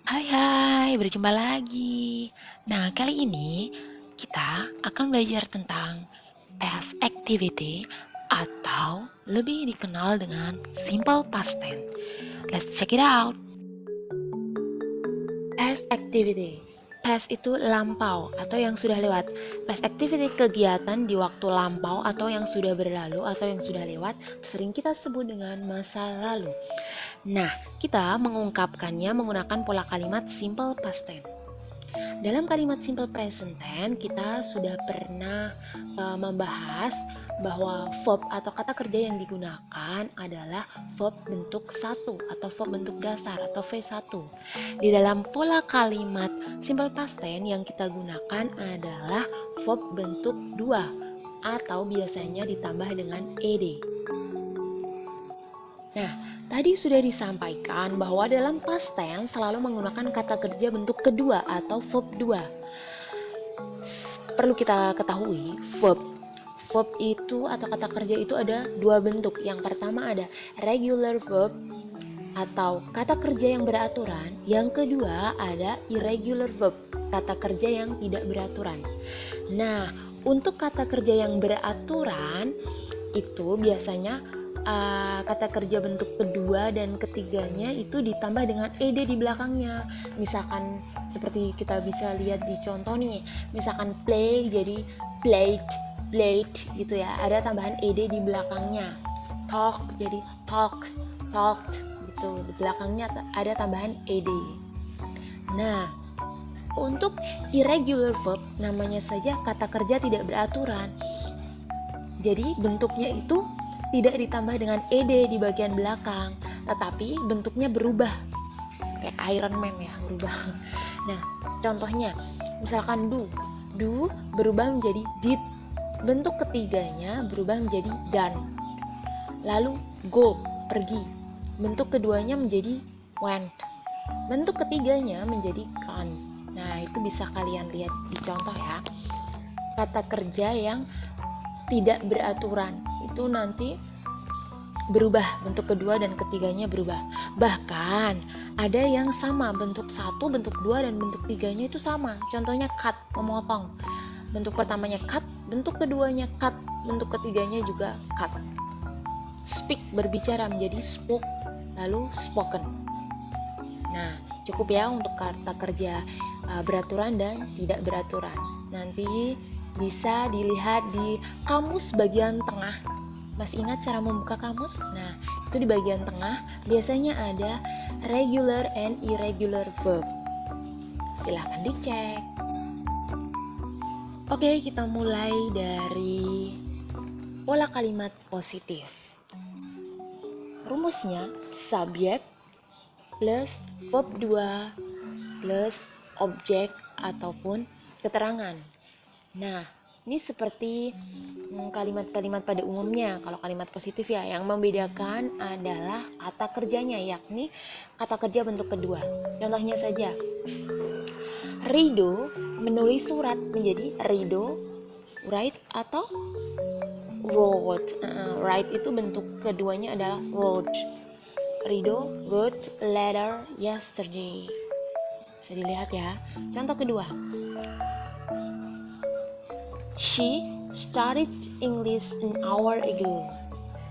Hai hai, berjumpa lagi. Nah, kali ini kita akan belajar tentang past activity atau lebih dikenal dengan simple past tense. Let's check it out. Past activity. Past itu lampau atau yang sudah lewat. Past activity kegiatan di waktu lampau atau yang sudah berlalu atau yang sudah lewat sering kita sebut dengan masa lalu. Nah, kita mengungkapkannya menggunakan pola kalimat simple past tense. Dalam kalimat simple present tense, kita sudah pernah membahas bahwa verb atau kata kerja yang digunakan adalah verb bentuk satu atau verb bentuk dasar atau V1. Di dalam pola kalimat simple past tense yang kita gunakan adalah verb bentuk 2 atau biasanya ditambah dengan ed. Nah, tadi sudah disampaikan bahwa dalam past tense selalu menggunakan kata kerja bentuk kedua atau verb 2. Perlu kita ketahui, verb itu atau kata kerja itu ada dua bentuk. Yang pertama ada regular verb atau kata kerja yang beraturan. Yang kedua ada irregular verb, kata kerja yang tidak beraturan. Nah, untuk kata kerja yang beraturan itu biasanya kata kerja bentuk kedua dan ketiganya itu ditambah dengan ed di belakangnya. Misalkan seperti kita bisa lihat di contoh nih, misalkan play jadi played gitu ya, ada tambahan ed di belakangnya. Talk jadi talked gitu, di belakangnya ada tambahan ed. Nah, untuk irregular verb namanya saja kata kerja tidak beraturan, jadi bentuknya itu tidak ditambah dengan ed di bagian belakang, tetapi bentuknya berubah kayak Iron Man ya, berubah. Nah, contohnya misalkan do berubah menjadi did, bentuk ketiganya berubah menjadi done. Lalu go pergi, bentuk keduanya menjadi went, bentuk ketiganya menjadi gone. Nah, itu bisa kalian lihat di contoh ya. Kata kerja yang tidak beraturan itu nanti berubah, bentuk kedua dan ketiganya berubah. Bahkan ada yang sama, bentuk 1, bentuk 2 dan bentuk 3-nya itu sama. Contohnya cut, memotong. Bentuk pertamanya cut, bentuk keduanya cut, bentuk ketiganya juga cut. Speak, berbicara menjadi spoke, lalu spoken. Nah, cukup ya untuk kata kerja beraturan dan tidak beraturan. Nanti bisa dilihat di kamus bagian tengah. Masih ingat cara membuka kamus? Nah, itu di bagian tengah biasanya ada regular and irregular verb. Silahkan dicek. Oke, kita mulai dari pola kalimat positif. Rumusnya subjek plus verb 2 plus objek ataupun keterangan. Nah, ini seperti kalimat-kalimat pada umumnya. Kalau kalimat positif ya, yang membedakan adalah kata kerjanya, yakni kata kerja bentuk kedua. Contohnya saja, Rido menulis surat menjadi Rido write atau wrote. Write itu bentuk keduanya adalah wrote. Rido wrote a letter yesterday. Bisa dilihat ya. Contoh kedua, she studied English an hour ago.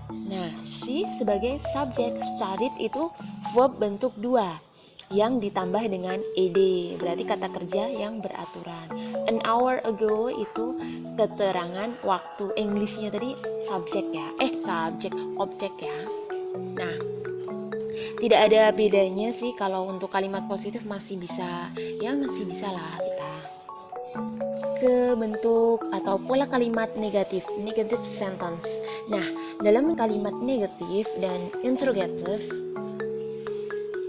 Nah, she sebagai subjek, studied itu verb bentuk 2 yang ditambah dengan ed, berarti kata kerja yang beraturan. An hour ago itu keterangan waktu. Englishnya tadi subjek ya, objek ya. Nah, tidak ada bedanya sih kalau untuk kalimat positif masih bisa lah kita. Ke bentuk atau pola kalimat negatif, negative sentence. Nah, dalam kalimat negatif dan interrogative,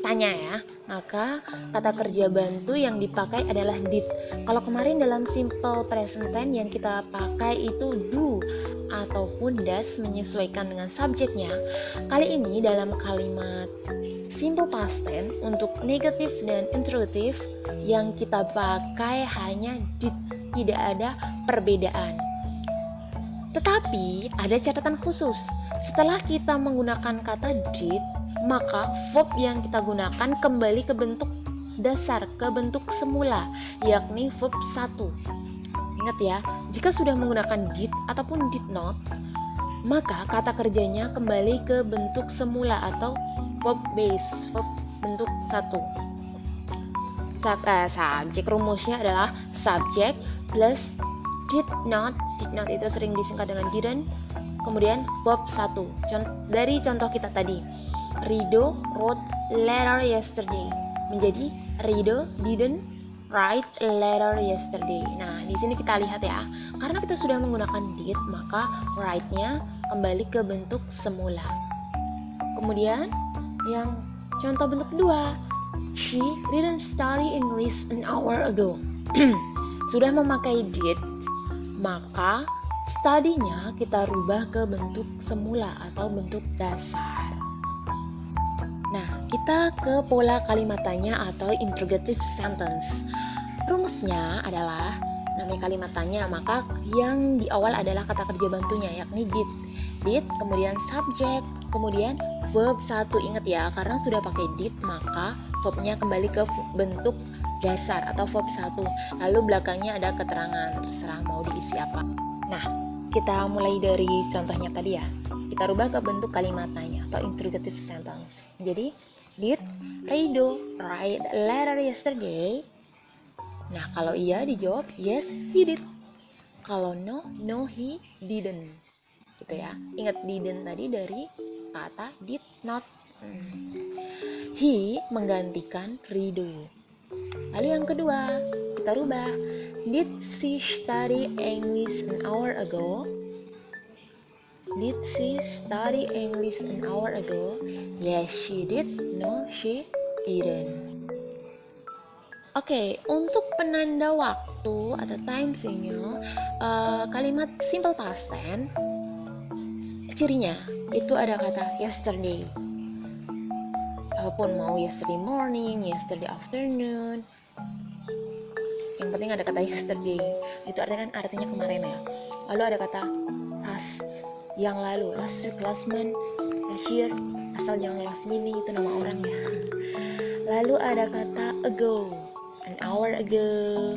tanya ya, maka kata kerja bantu yang dipakai adalah did. Kalau kemarin dalam simple present tense yang kita pakai itu do ataupun does menyesuaikan dengan subjeknya. Kali ini dalam kalimat simple past tense untuk negatif dan interrogative yang kita pakai hanya did. Tidak ada perbedaan. Tetapi ada catatan khusus. Setelah kita menggunakan kata did, maka verb yang kita gunakan kembali ke bentuk dasar, ke bentuk semula, yakni verb 1. Ingat ya, jika sudah menggunakan did ataupun did not, maka kata kerjanya kembali ke bentuk semula atau verb base, verb bentuk 1. Subjek rumusnya adalah subject plus did not itu sering disingkat dengan didn't, kemudian verb 1. Dari contoh kita tadi, Rido wrote letter yesterday, menjadi Rido didn't write a letter yesterday. Nah, di sini kita lihat ya, karena kita sudah menggunakan did, maka write-nya kembali ke bentuk semula. Kemudian yang contoh bentuk kedua, she didn't study English an hour ago. Sudah memakai did, maka study-nya kita rubah ke bentuk semula atau bentuk dasar. Nah, kita ke pola kalimat tanya atau interrogative sentence. Rumusnya adalah, namanya kalimat tanya, maka yang di awal adalah kata kerja bantunya, yakni did. Did, kemudian subject, kemudian verb 1. Ingat ya, karena sudah pakai did, maka verbnya kembali ke bentuk dasar atau verb 1. Lalu belakangnya ada keterangan, terserah mau diisi apa. Nah, kita mulai dari contohnya tadi ya. Kita rubah ke bentuk kalimat tanya atau interrogative sentence. Jadi, did Rido write a letter yesterday? Nah, kalau iya dijawab yes, he did. Kalau no, he didn't. Gitu ya. Ingat didn't tadi dari kata did not. He menggantikan Rido. Lalu yang kedua, kita rubah. Did she study English an hour ago? Did she study English an hour ago? Yes, she did. No, she didn't. Oke, untuk penanda waktu atau time signal, kalimat simple past tense, cirinya itu ada kata yesterday. Walaupun mau yesterday morning, yesterday afternoon, yang penting ada kata yesterday. Itu artinya kemarin ya. Lalu ada kata past, yang lalu, last week, last month, last year, asal jangan last minute, itu nama orang ya. Lalu ada kata ago, an hour ago,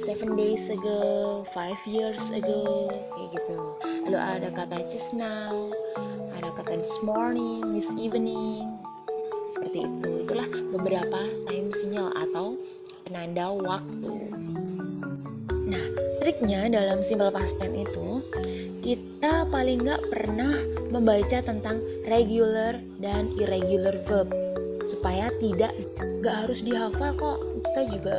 7 days ago, 5 years ago, kayak gitu. Lalu ada kata just now, ada kata this morning, this evening, seperti itu. Itulah beberapa time signal atau penanda waktu. Nah, triknya dalam simple past tense itu, kita paling nggak pernah membaca tentang regular dan irregular verb, supaya nggak harus dihafal kok. Kita juga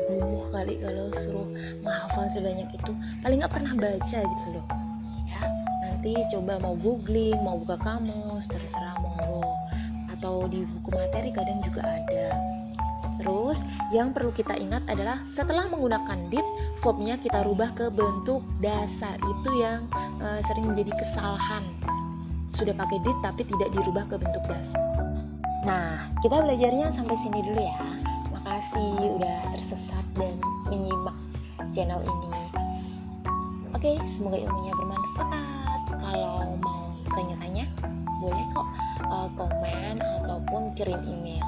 gugup kali kalau suruh menghafal sebanyak itu, paling nggak pernah baca gitu loh ya. Nanti coba mau googling, mau buka kamus, terserah monggo, atau di buku materi kadang juga ada. Terus yang perlu kita ingat adalah setelah menggunakan did, verbnya kita rubah ke bentuk dasar. Itu yang sering menjadi kesalahan. Sudah pakai did tapi tidak dirubah ke bentuk dasar. Nah, kita belajarnya sampai sini dulu ya. Makasih udah tersesat dan menyimak channel ini. Oke, semoga ilmunya bermanfaat. Kalau mau tanya-tanya, boleh kok komen ataupun kirim email.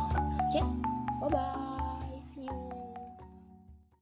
Oke, bye-bye.